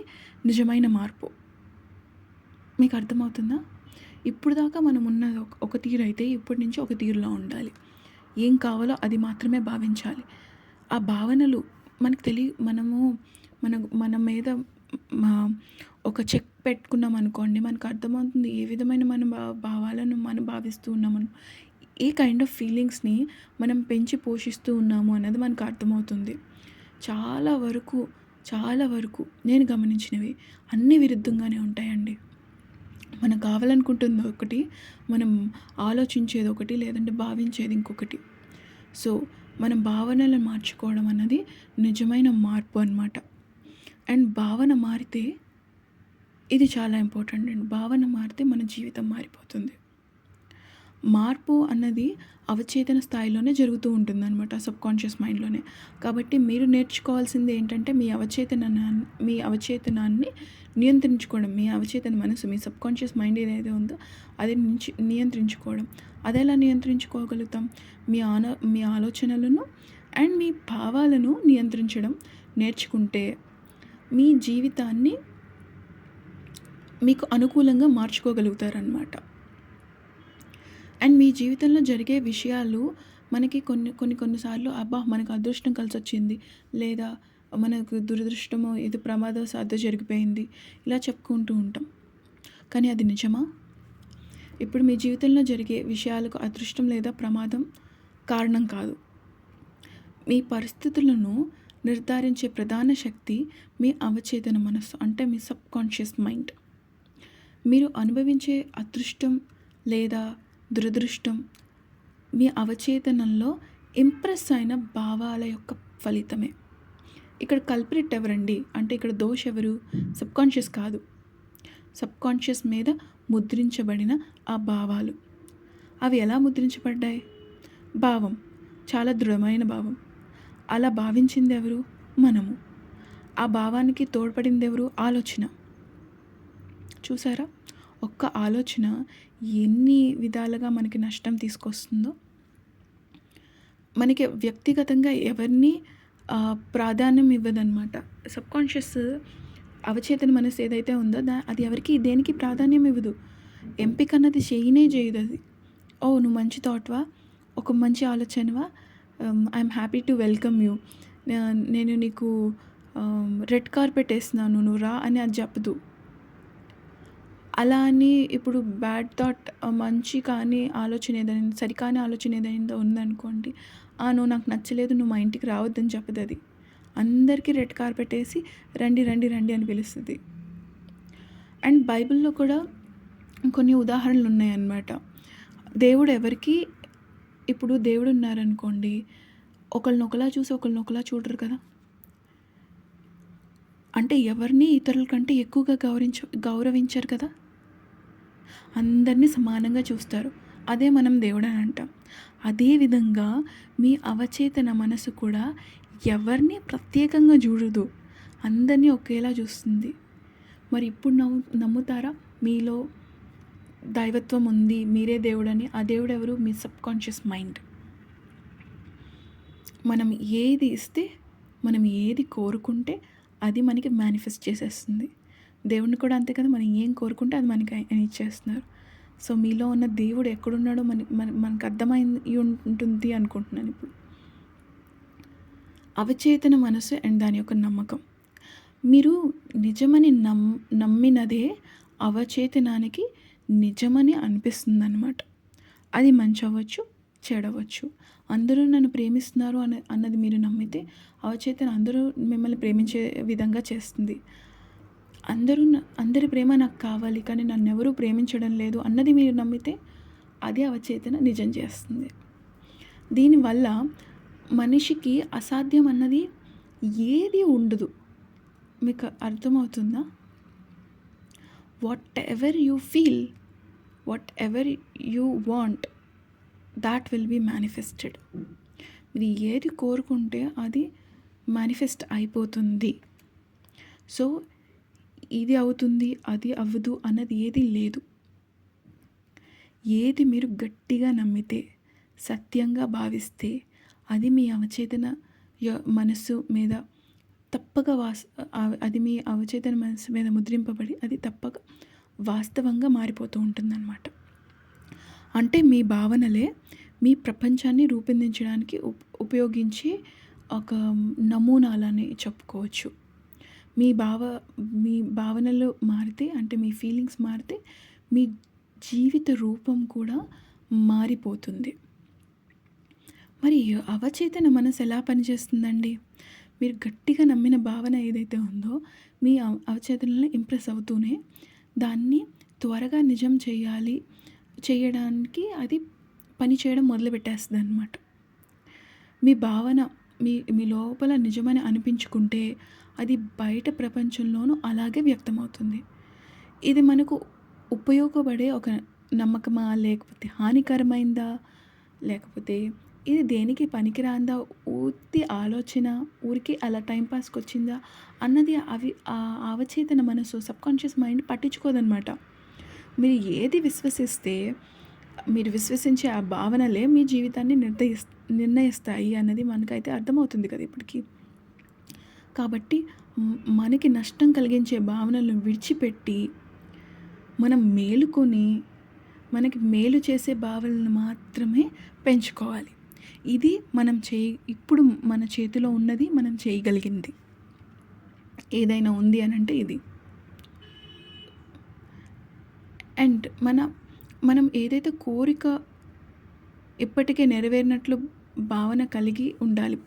నిజమైన మార్పు. మీకు అర్థమవుతుందా? ఇప్పుడు దాకా మనం ఉన్నది ఒక తీరు అయితే ఇప్పటి నుంచి ఒక తీరులో ఉండాలి. ఏం కావాలో అది మాత్రమే భావించాలి. ఆ భావనలు మనము మన మీద మా ఒక చెక్ పెట్టుకున్నాం అనుకోండి, మనకు అర్థమవుతుంది ఏ విధమైన మన భావాలను మనం భావిస్తూ ఉన్నామని, ఏ కైండ్ ఆఫ్ ఫీలింగ్స్ని మనం పెంచి పోషిస్తూ ఉన్నాము అన్నది మనకు అర్థమవుతుంది. చాలా వరకు చాలా వరకు నేను గమనించినవి అన్నీ విరుద్ధంగానే ఉంటాయండి. మనం కావాలనుకుంటుంది ఒకటి, మనం ఆలోచించేది ఒకటి, లేదంటే భావించేది ఇంకొకటి. సో మనం భావనలను మార్చుకోవడం అన్నది నిజమైన మార్పు అన్నమాట. అండ్ భావన మారితే ఇది చాలా ఇంపార్టెంట్ అండి. భావన మారితే మన జీవితం మారిపోతుంది. మార్పు అన్నది అవచేతన స్థాయిలోనే జరుగుతూ ఉంటుందన్నమాట, సబ్కాన్షియస్ మైండ్లోనే. కాబట్టి మీరు నేర్చుకోవాల్సింది ఏంటంటే మీ అవచేతనాన్ని నియంత్రించుకోవడం. మీ అవచేతన మనసు, మీ సబ్కాన్షియస్ మైండ్ ఏదైతే ఉందో అది నియంత్రించుకోవడం. అదెలా నియంత్రించుకోగలుగుతాం? మీ ఆలోచనలను అండ్ మీ భావాలను నియంత్రించడం నేర్చుకుంటే మీ జీవితాన్ని మీకు అనుకూలంగా మార్చుకోగలుగుతారనమాట. అండ్ మీ జీవితంలో జరిగే విషయాలు మనకి కొన్నిసార్లు మనకు అదృష్టం కలిసొచ్చింది, లేదా మనకు దురదృష్టమో ఇది ప్రమాదవశాత్తు జరిగిపోయింది, ఇలా చెప్పుకుంటూ ఉంటాం. కానీ అది నిజమా? ఇప్పుడు మీ జీవితంలో జరిగే విషయాలకు అదృష్టం లేదా ప్రమాదం కారణం కాదు. మీ పరిస్థితులను నిర్ధారించే ప్రధాన శక్తి మీ అవచేతన మనస్సు, అంటే మీ సబ్కాన్షియస్ మైండ్. మీరు అనుభవించే అదృష్టం లేదా దురదృష్టం మీ అవచేతనంలో ఇంప్రెస్ అయిన భావాల యొక్క ఫలితమే. ఇక్కడ కల్ప్రిట్ ఎవరండి అంటే ఇక్కడ దోష్ ఎవరు? సబ్కాన్షియస్ కాదు. సబ్కాన్షియస్ మీద ముద్రించబడిన ఆ భావాలు. అవి ఎలా ముద్రించబడ్డాయి? భావం, చాలా దృఢమైన భావం. అలా భావించింది ఎవరు? మనము. ఆ భావానికి తోడ్పడింది ఎవరు? ఆలోచన. చూసారా? ఒక్క ఆలోచన ఎన్ని విధాలుగా మనకి నష్టం తీసుకొస్తుందో. మనకి వ్యక్తిగతంగా ఎవరిని ప్రాధాన్యం ఇవ్వదన్నమాట. సబ్కాన్షియస్ అవచేతన మనసు ఏదైతే ఉందో అది ఎవరికి దేనికి ప్రాధాన్యం ఇవ్వదు. ఎంపిక అన్నది చేయదు అది. ఓ నువ్వు మంచి థాట్వా, ఒక మంచి ఆలోచనవా, I'm happy to welcome you, నేను నీకు రెడ్ కార్పెట్ వేస్తున్నాను నువ్వు రా అని అది చెప్పదు. అలా అని ఇప్పుడు బ్యాడ్ థాట్, మంచి కానీ ఆలోచన ఏదైనా, సరికాని ఆలోచన ఏదైనా ఉందనుకోండి, నువ్వు నాకు నచ్చలేదు, నువ్వు మా ఇంటికి రావద్దని చెప్పదు అది. అందరికీ రెడ్ కార్పెట్ వేసి రండి రండి రండి అని పిలుస్తుంది. అండ్ బైబిల్లో కూడా కొన్ని ఉదాహరణలు ఉన్నాయన్నమాట. దేవుడు ఎవరికి, ఇప్పుడు దేవుడు ఉన్నారనుకోండి, ఒకళ్ళనొకలా చూసి ఒకళ్ళనొకలా చూడరు కదా. అంటే ఎవరిని ఇతరుల కంటే ఎక్కువగా గౌరవించరు కదా. అందరినీ సమానంగా చూస్తారు. అదే మనం దేవుడు అని అంటాం. అదేవిధంగా మీ అవచేతన మనసు కూడా ఎవరిని ప్రత్యేకంగా చూడదు, అందరినీ ఒకేలా చూస్తుంది. మరి ఇప్పుడు నమ్ముతారా మీలో దైవత్వం ఉంది, మీరే దేవుడని? ఆ దేవుడు ఎవరు? మీ సబ్కాన్షియస్ మైండ్. మనం ఏది ఇస్తే, మనం ఏది కోరుకుంటే అది మనకి మేనిఫెస్ట్ చేసేస్తుంది. దేవుడిని కూడా అంతే కదా, మనం ఏం కోరుకుంటే అది మనకి ఆయన ఇచ్చేస్తున్నారు. సో మీలో ఉన్న దేవుడు ఎక్కడున్నాడో మనకు అర్థమైంది ఉంటుంది అనుకుంటున్నాను ఇప్పుడు. అవచేతన మనసు అండ్ దాని యొక్క నమ్మకం. మీరు నిజమని నమ్మినదే అవచేతనానికి నిజమని అనిపిస్తుంది అన్నమాట. అది మంచి అవ్వచ్చు, చెడవచ్చు. అందరూ నన్ను ప్రేమిస్తున్నారు అన్నది మీరు నమ్మితే అవచేతన అందరూ మిమ్మల్ని ప్రేమించే విధంగా చేస్తుంది. అందరి ప్రేమ నాకు కావాలి కానీ నన్ను ఎవరూ ప్రేమించడం లేదు అన్నది మీరు నమ్మితే అది అవచేతన నిజం చేస్తుంది. దీనివల్ల మనిషికి అసాధ్యం అన్నది ఏది ఉండదు. మీకు అర్థమవుతుందా? Whatever you feel, whatever you want, that will be manifested. మీరు ఏది కోరుకుంటే అది మేనిఫెస్ట్ అయిపోతుంది. సో ఇది అవుతుంది, అది అవ్వదు అన్నది ఏది లేదు. ఏది మీరు గట్టిగా నమ్మితే, సత్యంగా భావిస్తే అది మీ అవచేతన మనస్సు మీద తప్పక అది మీ అవచేతన మనసు మీద ముద్రింపబడి అది తప్పక వాస్తవంగా మారిపోతూ ఉంటుందన్నమాట. అంటే మీ భావనలే మీ ప్రపంచాన్ని రూపొందించడానికి ఉపయోగించే ఒక నమూనాలని చెప్పుకోవచ్చు. మీ భావ మీ భావనలు మారితే, అంటే మీ ఫీలింగ్స్ మారితే మీ జీవిత రూపం కూడా మారిపోతుంది. మరి అవచేతన మనసు ఎలా పనిచేస్తుందండి? మీరు గట్టిగా నమ్మిన భావన ఏదైతే ఉందో మీ అవచేతనలో ఇంప్రెస్ అవుతూనే దాన్ని త్వరగా నిజం చేయడానికి అది పని చేయడం మొదలుపెట్టేస్తుందన్నమాట. మీ భావన మీ మీ లోపల నిజమని అనిపించుకుంటే అది బయట ప్రపంచంలోనూ అలాగే వ్యక్తమవుతుంది. ఇది మనకు ఉపయోగపడే ఒక నమ్మకమా? లేకపోతే హానికరమైందా? లేకపోతే ఇది దేనికి పనికిరాందా? ఊత్తి ఆలోచన, ఊరికే అలా టైం పాస్‌కొచ్చిందా? అన్నది అవచేతన మనసు, సబ్‌కాన్షియస్ మైండ్ పట్టించుకోదనమాట. మీరు ఏది విశ్వసిస్తే, మీరు విశ్వసించే ఆ భావనలే మీ జీవితాన్ని నిర్ణయిస్తాయి అన్నది మనకైతే అర్థమవుతుంది కదా ఇప్పటికి. కాబట్టి మనకి నష్టం కలిగించే భావనలను విడిచిపెట్టి, మనం మేలుకొని, మనకి మేలు చేసే భావనలను మాత్రమే పెంచుకోవాలి. ఇది ఇప్పుడు మన చేతిలో ఉన్నది, మనం చేయగలిగింది ఏదైనా ఉంది అనంటే ఇది. అండ్ మనం ఏదైతే కోరిక ఇప్పటికే నెరవేరినట్లు భావన కలిగి ఉండాలి.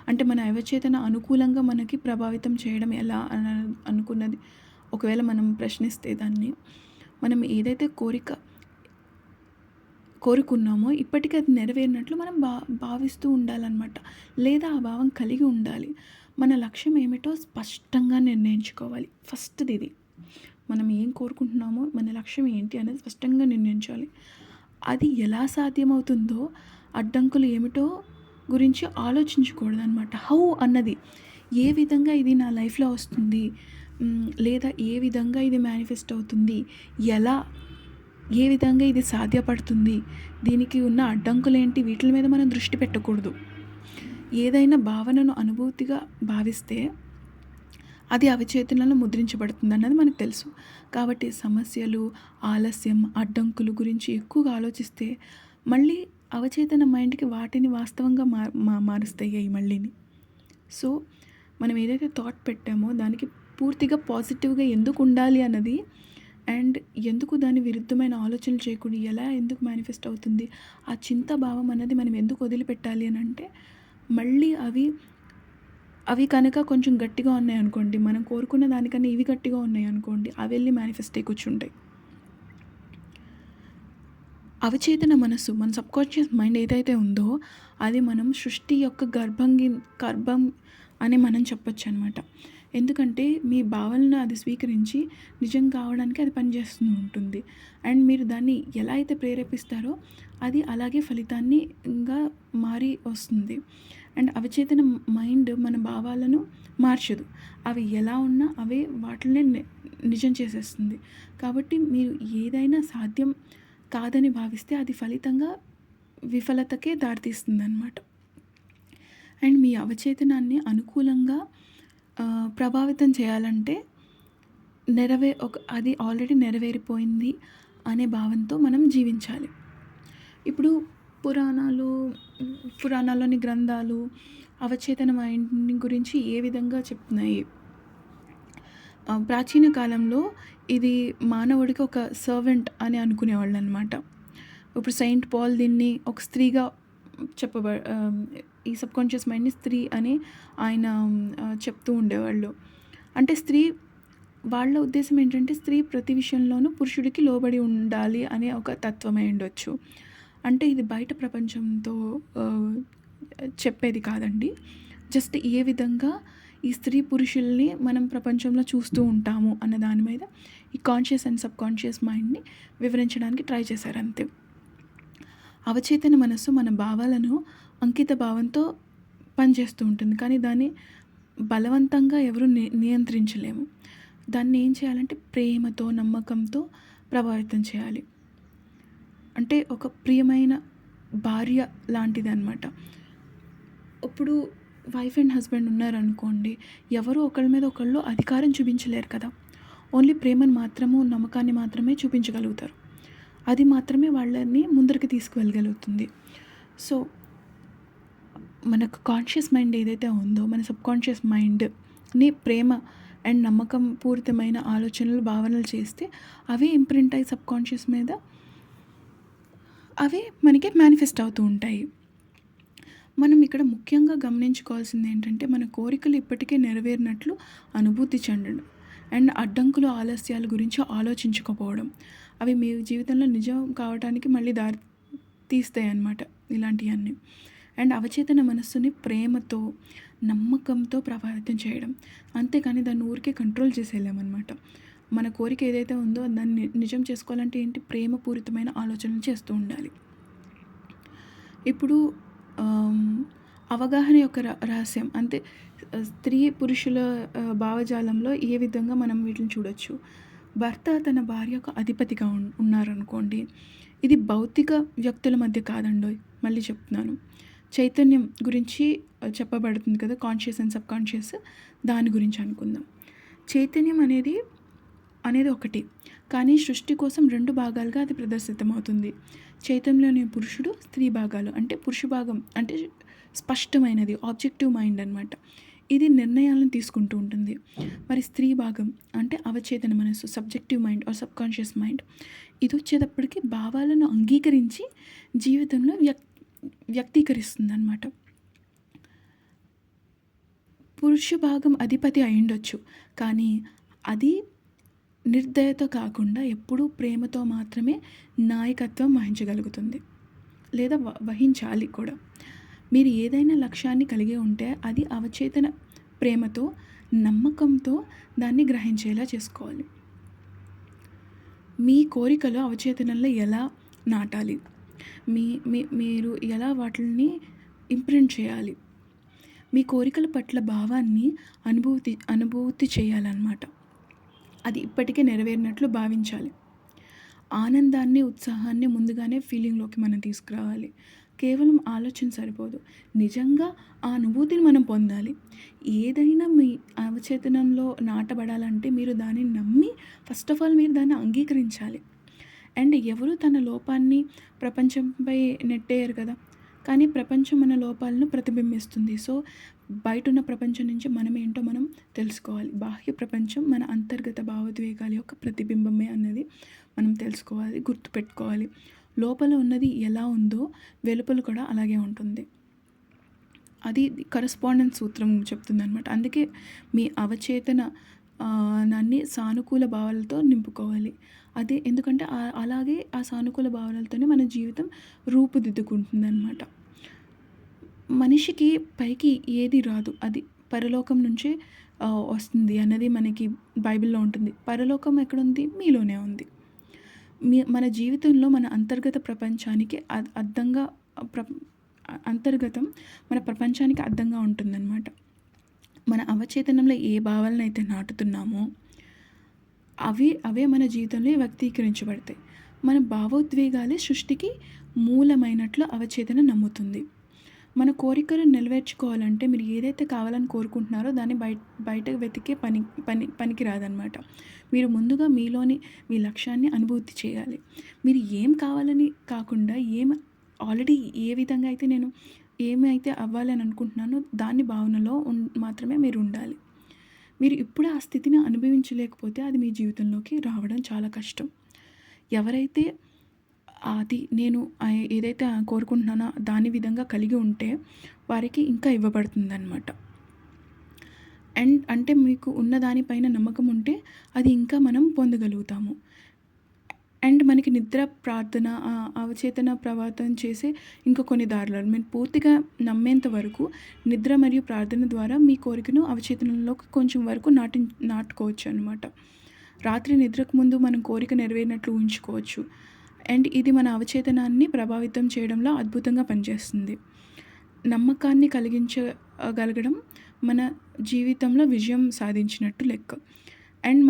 అంటే మన అవచేతన అనుకూలంగా మనకి ప్రభావితం చేయడం ఎలా అనుకున్నది ఒకవేళ మనం ప్రశ్నిస్తే దాన్ని, మనం ఏదైతే కోరుకున్నామో ఇప్పటికీ అది నెరవేరినట్లు మనం భావిస్తూ ఉండాలన్నమాట. లేదా ఆ భావం కలిగి ఉండాలి. మన లక్ష్యం ఏమిటో స్పష్టంగా నిర్ణయించుకోవాలి. ఫస్ట్‌ది ఇది. మనం ఏం కోరుకుంటున్నామో, మన లక్ష్యం ఏంటి అనేది స్పష్టంగా నిర్ణయించాలి. అది ఎలా సాధ్యమవుతుందో, అడ్డంకులు ఏమిటో గురించి ఆలోచించకూడదనమాట. హౌ అన్నది, ఏ విధంగా ఇది నా లైఫ్‌లో వస్తుంది, లేదా ఏ విధంగా ఇది మేనిఫెస్ట్ అవుతుంది, ఏ విధంగా ఇది సాధ్యపడుతుంది, దీనికి ఉన్న అడ్డంకులేంటి, వీటిల మీద మనం దృష్టి పెట్టకూడదు. ఏదైనా భావనను అనుభూతిగా భావిస్తే అది అవచేతనలో ముద్రించబడుతుంది అన్నది మనకు తెలుసు. కాబట్టి సమస్యలు, ఆలస్యం, అడ్డంకులు గురించి ఎక్కువగా ఆలోచిస్తే మళ్ళీ అవచేతన మైండ్‌కి వాటిని వాస్తవంగా మారుస్తాయి మళ్ళీని. సో మనం ఏదైతే థాట్ పెట్టామో దానికి పూర్తిగా పాజిటివ్గా ఎందుకు ఉండాలి అన్నది, అండ్ ఎందుకు దాని విరుద్ధమైన ఆలోచనలు చేయకుండా ఎందుకు మేనిఫెస్ట్ అవుతుంది, ఆ చింత భావం అన్నది మనం ఎందుకు వదిలిపెట్టాలి అని అంటే, మళ్ళీ అవి కనుక కొంచెం గట్టిగా ఉన్నాయనుకోండి, మనం కోరుకున్న దానికన్నా ఇవి గట్టిగా ఉన్నాయనుకోండి, అవి వెళ్ళి మేనిఫెస్ట్ అయ్యి కూర్చుంటాయి. అవచేతన మనసు, మన సబ్‌కాన్షియస్ మైండ్ ఏదైతే ఉందో అది మనం సృష్టి యొక్క గర్భం అని మనం చెప్పొచ్చు అనమాట. ఎందుకంటే మీ భావనను అది స్వీకరించి నిజం కావడానికి అది పనిచేస్తూ ఉంటుంది. అండ్ మీరు దాన్ని ఎలా అయితే ప్రేరేపిస్తారో అది అలాగే ఫలితాన్నిగా మారి వస్తుంది. అండ్ అవచేతన మైండ్ మన భావాలను మార్చదు. అవి ఎలా ఉన్నా అవే వాటినే నిజం చేసేస్తుంది. కాబట్టి మీరు ఏదైనా సాధ్యం కాదని భావిస్తే అది ఫలితంగా విఫలతకే దారితీస్తుందన్నమాట. అండ్ మీ అవచేతనాన్ని అనుకూలంగా ప్రభావితం చేయాలంటే అది ఆల్రెడీ నెరవేరిపోయింది అనే భావంతో మనం జీవించాలి. ఇప్పుడు పురాణాల్లోని గ్రంథాలు అవచేతన మైండ్‌ని గురించి ఏ విధంగా చెప్తున్నాయి? ప్రాచీన కాలంలో ఇది మానవుడికి ఒక సర్వెంట్ అని అనుకునేవాళ్ళు అనమాట. ఇప్పుడు సెయింట్ పాల్ దీన్ని ఒక స్త్రీగా ఈ సబ్‌కాన్షియస్ మైండ్‌ని స్త్రీ అని ఆయన చెప్తూ ఉండేవాళ్ళు. అంటే వాళ్ళ ఉద్దేశం ఏంటంటే స్త్రీ ప్రతి విషయంలోనూ పురుషుడికి లోబడి ఉండాలి అనే ఒక తత్వమై ఉండొచ్చు. అంటే ఇది బయట ప్రపంచంతో చెప్పేది కాదండి. జస్ట్ ఏ విధంగా ఈ స్త్రీ పురుషుల్ని మనం ప్రపంచంలో చూస్తూ ఉంటాము అన్న దాని మీద ఈ కాన్షియస్ అండ్ సబ్‌కాన్షియస్ మైండ్‌ని వివరించడానికి ట్రై చేశారు అంతే. అవచేతన మనస్సు మన భావాలను అంకిత భావంతో పనిచేస్తూ ఉంటుంది. కానీ దాన్ని బలవంతంగా ఎవరు నియంత్రించలేము. దాన్ని ఏం చేయాలంటే ప్రేమతో, నమ్మకంతో ప్రభావితం చేయాలి. అంటే ఒక ప్రియమైన భార్య లాంటిది అనమాట. ఇప్పుడు వైఫ్ అండ్ హస్బెండ్ ఉన్నారనుకోండి, ఎవరు ఒకళ్ళ మీద ఒకళ్ళు అధికారం చూపించలేరు కదా! ఓన్లీ ప్రేమను మాత్రము, నమ్మకాన్ని మాత్రమే చూపించగలుగుతారు. అది మాత్రమే వాళ్ళని ముందరికి తీసుకువెళ్ళగలుగుతుంది. సో, మనకు కాన్షియస్ మైండ్ ఏదైతే ఉందో, మన సబ్‌కాన్షియస్ మైండ్‌ని ప్రేమ అండ్ నమ్మకం పూరితమైన ఆలోచనలు, భావనలు చేస్తే అవే ఇంప్రింట్ అయ్యి సబ్‌కాన్షియస్ మీద అవే మనకి మేనిఫెస్ట్ అవుతూ ఉంటాయి. మనం ఇక్కడ ముఖ్యంగా గమనించుకోవాల్సింది ఏంటంటే, మన కోరికలు ఇప్పటికే నెరవేరినట్లు అనుభూతి చెందడం అండ్ అడ్డంకులు, ఆలస్యాల గురించి ఆలోచించకపోవడం. అవి మీ జీవితంలో నిజం కావటానికి మళ్ళీ దారి తీస్తాయన్నమాట ఇలాంటియన్నీ. అండ్ అవచేతన మనస్సుని ప్రేమతో, నమ్మకంతో ప్రభావితం చేయడం. అంతేకాని దాన్ని ఊరికే కంట్రోల్ చేసేయలేమనమాట. మన కోరిక ఏదైతే ఉందో దాన్ని నిజం చేసుకోవాలంటే ఏంటి, ప్రేమపూరితమైన ఆలోచనలు చేస్తూ ఉండాలి. ఇప్పుడు అవగాహన యొక్క రహస్యం అంటే స్త్రీ పురుషుల భావజాలంలో ఏ విధంగా మనం వీటిని చూడొచ్చు. భర్త తన భార్యకు అధిపతిగా ఉన్నారనుకోండి, ఇది భౌతిక వ్యక్తుల మధ్య కాదండోయ్, మళ్ళీ చెప్తున్నాను. చైతన్యం గురించి చెప్పబడుతుంది కదా, కాన్షియస్ అండ్ సబ్‌కాన్షియస్, దాని గురించి అనుకుందాం. చైతన్యం అనేది ఒకటి, కానీ సృష్టి కోసం 2 భాగాలుగా అది ప్రదర్శితమవుతుంది. చైతన్యంలోని పురుషుడు, స్త్రీ భాగాలు అంటే పురుష భాగం అంటే స్పష్టమైనది, ఆబ్జెక్టివ్ మైండ్ అనమాట. ఇది నిర్ణయాలను తీసుకుంటూ ఉంటుంది. మరి స్త్రీ భాగం అంటే అవచేతన మనస్సు, subjective mind or subconscious mind. ఇది వచ్చేటప్పటికి భావాలను అంగీకరించి జీవితంలో వ్యక్తీకరిస్తుందన్నమాట. పురుష భాగం అధిపతి అయ్యుండొచ్చు, కానీ అది నిర్దయతో కాకుండా ఎప్పుడూ ప్రేమతో మాత్రమే నాయకత్వం వహించగలుగుతుంది, లేదా వహించాలి కూడా. మీరు ఏదైనా లక్ష్యాన్ని కలిగి ఉంటే అది అవచేతన ప్రేమతో, నమ్మకంతో దాన్ని గ్రహించేలా చేసుకోవాలి. మీ కోరికలు అవచేతనంలో ఎలా నాటాలి, మీరు ఎలా వాటిని ఇంప్రింట్ చేయాలి, మీ కోరికల పట్ల భావాన్ని అనుభూతి చేయాలన్నమాట. అది ఇప్పటికే నెరవేరినట్లు భావించాలి. ఆనందాన్ని, ఉత్సాహాన్ని ముందుగానే ఫీలింగ్‌లోకి మనం తీసుకురావాలి. కేవలం ఆలోచన సరిపోదు, నిజంగా ఆ అనుభూతిని మనం పొందాలి. ఏదైనా మీ అవచేతనంలో నాటబడాలంటే మీరు దానిని నమ్మి ఫస్ట్ ఆఫ్ ఆల్ మీరు దాన్ని అంగీకరించాలి. అండ్ ఎవరు తన లోపాన్ని ప్రపంచంపై నెట్టేయరు కదా, కానీ ప్రపంచం మన లోపాలను ప్రతిబింబిస్తుంది. సో, బయటున్న ప్రపంచం నుంచి మనం ఏంటో మనం తెలుసుకోవాలి. బాహ్య ప్రపంచం మన అంతర్గత భావోద్వేగాల యొక్క ప్రతిబింబమే అన్నది మనం తెలుసుకోవాలి, గుర్తుపెట్టుకోవాలి. లోపల ఉన్నది ఎలా ఉందో వెలుపల కూడా అలాగే ఉంటుంది. అది కరస్పాండెన్స్ సూత్రం చెప్తుందనమాట. అందుకే మీ అవచేతన నాన్ని సానుకూల భావాలతో నింపుకోవాలి. అదే ఎందుకంటే అలాగే ఆ సానుకూల భావనలతోనే మన జీవితం రూపుదిద్దుకుంటుందన్నమాట. మనిషికి పైకి ఏది రాదు, అది పరలోకం నుంచే వస్తుంది అన్నది మనకి బైబిల్‌లో ఉంటుంది. పరలోకం ఎక్కడుంది? మీలోనే ఉంది. మన జీవితంలో మన అంతర్గత ప్రపంచానికి అద్దంగా అంతర్గతం మన ప్రపంచానికి అద్దంగా ఉంటుందన్నమాట. మన అవచేతనంలో ఏ భావాలనైతే నాటుతున్నామో అవే మన జీవితంలో వ్యక్తీకరించబడతాయి. మన భావోద్వేగాలే సృష్టికి మూలమైనట్లు అవచేతన నమ్ముతుంది. మన కోరికలను నెరవేర్చుకోవాలంటే మీరు ఏదైతే కావాలని కోరుకుంటున్నారో దాన్ని బయటకు వెతికే పనికి రాదనమాట. మీరు ముందుగా మీలోని మీ లక్ష్యాన్ని అనుభూతి చేయాలి. మీరు ఏం కావాలని కాకుండా ఆల్రెడీ ఏ విధంగా అయితే నేను ఏమైతే అవ్వాలని అనుకుంటున్నానో దాని భావనలో మాత్రమే మీరు ఉండాలి. మీరు ఇప్పుడు ఆ స్థితిని అనుభవించలేకపోతే అది మీ జీవితంలోకి రావడం చాలా కష్టం. ఎవరైతే అది నేను ఏదైతే కోరుకుంటున్నానో దాని విధంగా కలిగి ఉంటే వారికి ఇంకా ఇవ్వబడుతుందన్నమాట. అంటే మీకు ఉన్న దానిపైన నమ్మకం ఉంటే అది ఇంకా మనం పొందగలుగుతాము. అండ్ మనకి నిద్ర, ప్రార్థన, అవచేతన ప్రభావితం చేసే ఇంకా కొన్ని దారులు మీరు పూర్తిగా నమ్మేంత వరకు నిద్ర మరియు ప్రార్థన ద్వారా మీ కోరికను అవచేతనంలోకి కొంచెం వరకు నాటుకోవచ్చు అనమాట. రాత్రి నిద్రకు ముందు మనం కోరిక నెరవేరినట్లు ఊహించుకోవచ్చు. అండ్ ఇది మన అవచేతనాన్ని ప్రభావితం చేయడంలో అద్భుతంగా పనిచేస్తుంది. నమ్మకాన్ని కలిగించగలగడం మన జీవితంలో విజయం సాధించినట్టు లెక్క. అండ్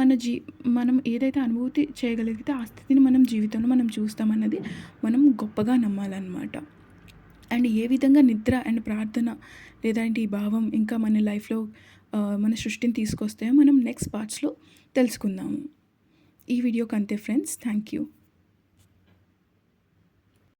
మనం ఏదైతే అనుభూతి చేయగలిగితే ఆ స్థితిని మనం జీవితంలో మనం చూస్తామన్నది మనం గొప్పగా నమ్మాలన్నమాట. అండ్ ఏ విధంగా నిద్ర అండ్ ప్రార్థన లేదంటే ఈ భావం ఇంకా మన లైఫ్‌లో మన సృష్టిని తీసుకొస్తాయో మనం నెక్స్ట్ పార్ట్స్‌లో తెలుసుకుందాము. ఈ వీడియోకి అంతే ఫ్రెండ్స్. Thank you.